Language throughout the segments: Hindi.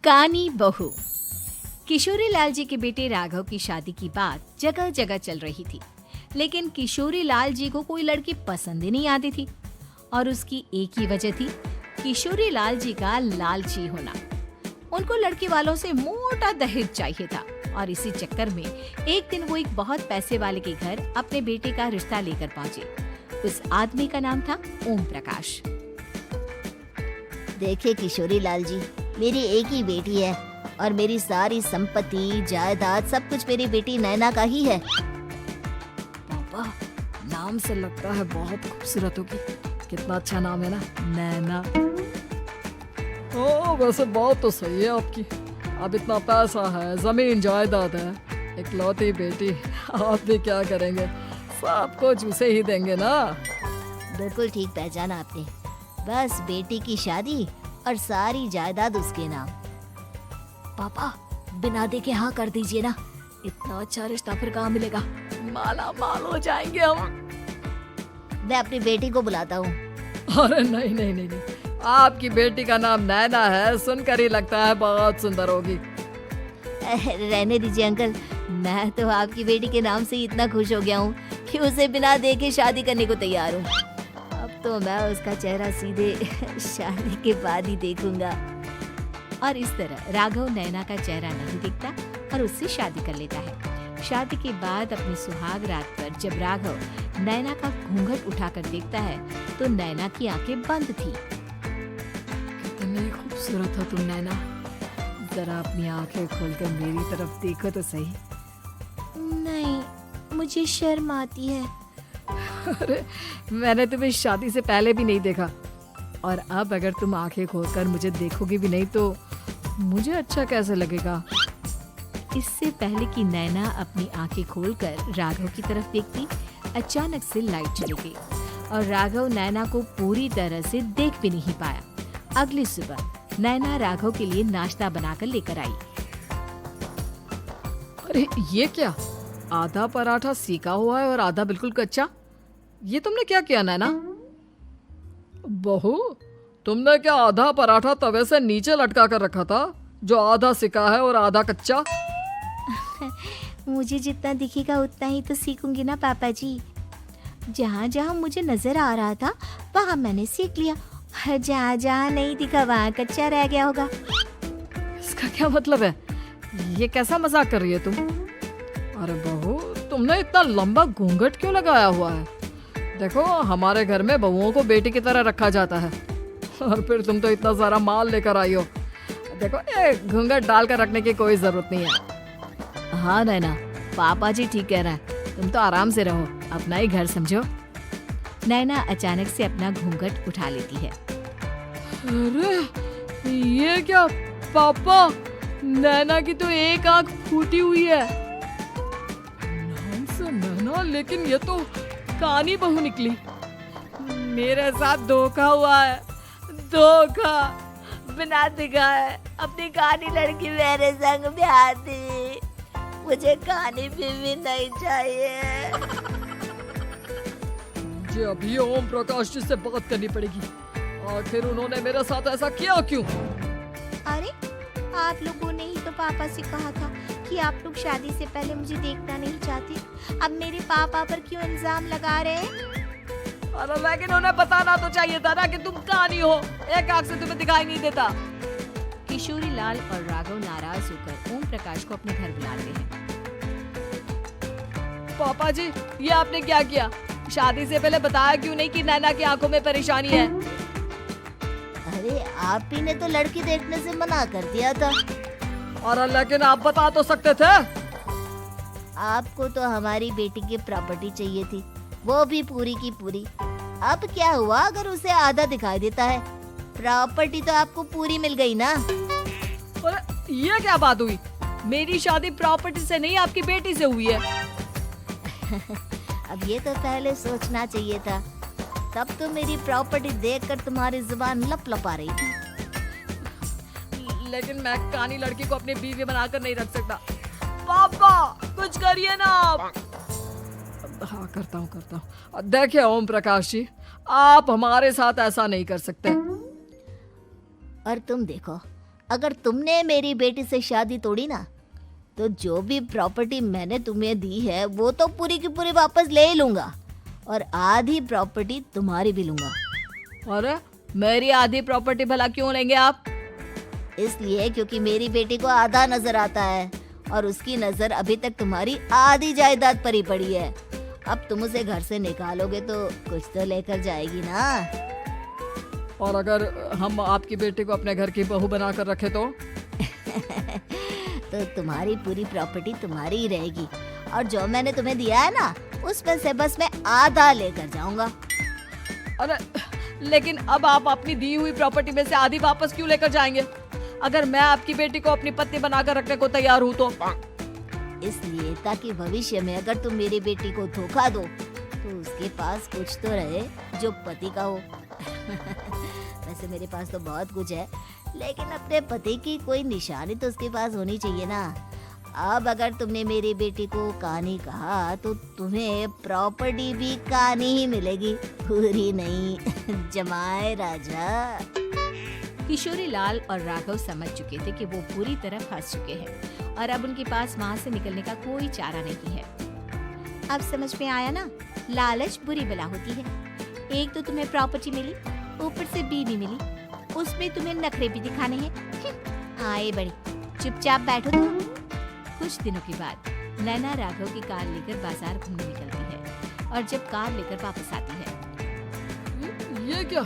कानी बहू। किशोरी लाल जी के बेटे राघव की शादी की बात जगह जगह चल रही थी, लेकिन किशोरी लाल जी को कोई लड़की पसंद ही नहीं आती थी। और उसकी एक ही वजह थी, किशोरी लाल जी का लालची होना। उनको लड़की वालों से मोटा दहेज चाहिए था और इसी चक्कर में एक दिन वो एक बहुत पैसे वाले के घर अपने बेटे का रिश्ता लेकर पहुंचे। उस आदमी का नाम था ओम प्रकाश। देखिए किशोरी लाल जी, मेरी एक ही बेटी है और मेरी सारी संपत्ति जायदाद सब कुछ मेरी बेटी नैना का ही है। पापा, नाम से लगता है बहुत खूबसूरत होगी। कितना अच्छा नाम है ना, नैना। ओ, वैसे बात तो सही है आपकी। अब इतना पैसा है, जमीन जायदाद है, इकलौती बेटी, आप भी क्या करेंगे? सब कुछ उसे ही देंगे ना। बिल्कुल ठीक पहचाना आपने। बस बेटी की शादी और सारी जायदाद उसके नाम। पापा, बिना देखे हाँ कर दीजिए ना। इतना अच्छा रिश्ता फिर कहाँ मिलेगा? माला माल हो जाएंगे हम। मैं अपनी बेटी को बुलाता हूँ। अरे नहीं नहीं नहीं नहीं, आपकी बेटी का नाम नैना है, सुनकर ही लगता है बहुत सुंदर होगी। रहने दीजिए अंकल, मैं तो आपकी बेटी के नाम से ही इतना खुश हो गया हूँ कि उसे बिना देखे शादी करने को तैयार हूँ। अब तो मैं उसका चेहरा सीधे शादी के बाद ही देखूंगा। और इस तरह राघव नैना का चेहरा नहीं दिखता और उससे शादी कर लेता है। शादी के बाद अपनी सुहाग रात पर जब राघव नैना का घूंघट उठाकर देखता है तो नैना की आंखें बंद थी। कितनी खूबसूरत हो तुम नैना। जरा अपनी आंखें खोलकर मेरी तरफ देखो तो सही। नहीं, मुझे शर्म आती है। अरे, मैंने तुम्हें शादी से पहले भी नहीं देखा और अब अगर तुम आंखें खोलकर मुझे देखोगी भी नहीं तो मुझे अच्छा कैसे लगेगा? इससे पहले कि नैना अपनी आंखें खोलकर राघव की तरफ देखती, अचानक से लाइट चली गई और राघव नैना को पूरी तरह से देख भी नहीं पाया। अगली सुबह नैना राघव के लिए नाश्ता बनाकर लेकर आई। अरे ये क्या? आधा पराठा सीका हुआ है और आधा बिल्कुल कच्चा। ये तुमने क्या किया नैना? बहू, तुमने क्या आधा पराठा तवे से नीचे लटका कर रखा था जो आधा सिका है और आधा कच्चा? मुझे जितना दिखेगा उतना ही तो सीखूंगी ना पापा जी। जहाँ जहाँ मुझे नजर आ रहा था वहाँ मैंने सीख लिया, जहाँ जहाँ नहीं दिखा वहाँ कच्चा रह गया होगा। इसका क्या मतलब है? ये कैसा मजाक कर रही है तुम? अरे बहू, तुमने इतना लंबा घूंघट क्यों लगाया हुआ है? देखो, हमारे घर में बहुओं को बेटी की तरह रखा जाता है और फिर तुम तो इतना सारा माल लेकर आई हो। देखो, ये घूंघट डालकर रखने की कोई जरूरत नहीं है। हाँ नैना, पापा जी ठीक कह रहा है, तुम तो आराम से रहो, अपना ही घर समझो। नैना अचानक से अपना घूंघट उठा लेती है। अरे ये क्या पापा, नैना की तो एक आंख फूटी हुई है। नाम से नैना, लेकिन ये तो कानी बहू निकली। मेरे साथ धोखा हुआ है, धोखा। बिना दिखाए अपनी कानी लड़की मेरे संग ब्याह दी। मुझे कानी भी नहीं चाहिए। मुझे अभी ओम प्रकाश जी से बात करनी पड़ेगी। आखिर उन्होंने मेरे साथ ऐसा किया क्यों? अरे, आप लोगों ने ही तो पापा से कहा था कि आप लोग शादी से पहले मुझे देखना नहीं चाहते। अब मेरे पापा पर क्यों इल्जाम लगा रहे हैं? अरे लेकिन उन्हें बताना तो चाहिए था ना कि तुम कानी हो, एक आंख से तुम्हें दिखाई नहीं देता। किशोरी लाल और राघव नाराज होकर ओम प्रकाश को अपने घर बुलाते हैं। पापा जी, ये आपने क्या किया? शादी से पहले बताया क्यों नहीं कि नैना की आंखों में परेशानी है? अरे, आप ही ने तो लड़की देखने से मना कर दिया था। और लेकिन आप बता तो सकते थे। आपको तो हमारी बेटी की प्रॉपर्टी चाहिए थी, वो भी पूरी की पूरी। अब क्या हुआ अगर उसे आधा दिखाई देता है? प्रॉपर्टी तो आपको पूरी मिल गई ना। अरे ये क्या बात हुई? मेरी शादी प्रॉपर्टी से नहीं, आपकी बेटी से हुई है। अब ये तो पहले सोचना चाहिए था। तब तो मेरी प्रॉपर्टी देखकर तुम्हारी जुबान लप लप आ रही थी। लेकिन मैं कानी लड़की को अपनी बीवी बनाकर नहीं रख सकता। पापा, कुछ करिए ना आप। हाँ, करता हूँ। देखिए ओम प्रकाश जी, आप हमारे साथ ऐसा नहीं कर सकते। और तुम देखो, अगर तुमने मेरी बेटी से शादी तोड़ी ना, तो जो भी प्रॉपर्टी मैंने तुम्हें दी है वो तो पूरी की पूरी वापस ले ही लूंगा, और आधी प्रॉपर्टी तुम्हारी भी लूंगा। अरे मेरी आधी प्रॉपर्टी भला क्यों लेंगे आप? इसलिए क्योंकि मेरी बेटी को आधा नजर आता है और उसकी नजर अभी तक तुम्हारी आधी जायदाद पर ही पड़ी है। अब तुम उसे घर से निकालोगे तो कुछ तो लेकर जाएगी ना। और अगर हम आपकी बेटी को अपने घर की बहू बना कर रखे तो? तो तुम्हारी पूरी प्रॉपर्टी तुम्हारी ही रहेगी, और जो मैंने तुम्हें दिया है ना, उसमें से बस मैं आधा लेकर जाऊंगा। अरे लेकिन अब आप अपनी दी हुई प्रॉपर्टी में से आधी वापस क्यों लेकर जाएंगे? अगर मैं आपकी बेटी को अपनी पत्नी बनाकर रखने को तैयार हूँ तो? इसलिए ताकि भविष्य में अगर तुम मेरी बेटी को धोखा दो तो उसके पास कुछ तो रहे जो पति का हो। वैसे मेरे पास तो बहुत कुछ है, लेकिन अपने पति की कोई निशानी तो उसके पास होनी चाहिए ना। अब अगर तुमने मेरी बेटी को कानी कहा तो तुम्हें प्रॉपर्टी भी कानी ही मिलेगी, पूरी नहीं। जमाए राजा। किशोरी लाल और राघव समझ चुके थे कि वो पूरी तरह फंस चुके हैं और अब उनके पास वहाँ से निकलने का कोई चारा नहीं है। अब समझ में आया ना, लालच बुरी बला होती है। एक तो तुम्हें प्रॉपर्टी मिली, ऊपर से बीवी मिली, उसमें तुम्हें नखरे भी दिखाने हैं। आए बड़ी, चुपचाप बैठो तुम। कुछ दिनों के बाद नैना राघव की कार लेकर बाजार घूमने निकलती है और जब कार लेकर वापस आती है, ये क्या?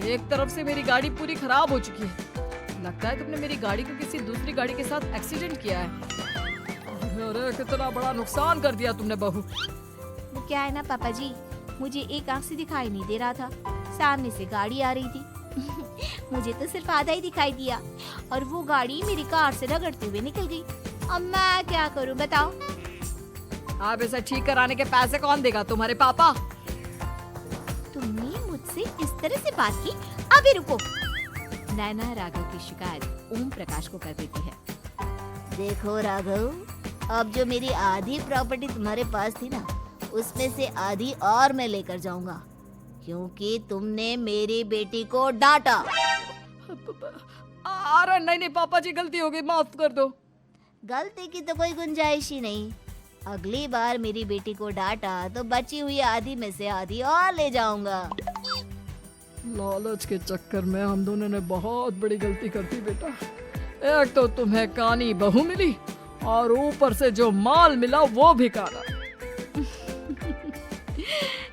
एक तरफ से मेरी गाड़ी पूरी खराब हो चुकी है। लगता है तुमने मेरी गाड़ी को किसी दूसरी गाड़ी के साथ एक्सीडेंट किया है। अरे कितना बड़ा नुकसान कर दिया तुमने बहू। वो क्या है ना पापा जी, मुझे एक आंख से दिखाई नहीं दे रहा था, सामने से गाड़ी आ रही थी। मुझे तो सिर्फ आधा ही दिखाई दिया और वो गाड़ी मेरी कार से रगड़ते हुए निकल गई। अब मैं क्या करूं बताओ? आप इसे ठीक कराने के पैसे कौन देगा? तुम्हारे पापा? तुमने मुझसे इस तरह से बात की? अभी रुको। नैना राघव की शिकायत ओम प्रकाश को कर देती है। देखो राघव, अब जो मेरी आधी प्रॉपर्टी तुम्हारे पास थी ना, उसमें से आधी और मैं लेकर जाऊंगा, क्योंकि तुमने मेरी बेटी को डांटा। अरे नहीं नहीं पापा जी, गलती हो गई, माफ कर दो। गलती की तो कोई गुंजाइश ही नहीं। अगली बार मेरी बेटी को डांटा तो बची हुई आधी में से आधी और ले जाऊंगा। लालच के चक्कर में हम दोनों ने बहुत बड़ी गलती कर दी बेटा। एक तो तुम्हें कानी बहू मिली और ऊपर से जो माल मिला वो भी काना।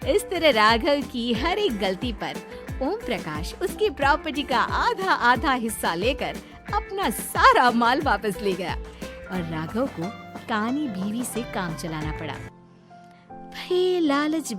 इस तरह राघव की हर एक गलती पर ओम प्रकाश उसकी प्रॉपर्टी का आधा आधा हिस्सा लेकर अपना सारा माल वापस ले गया और राघव को कानी बीवी से काम चलाना पड़ा। भाई लालच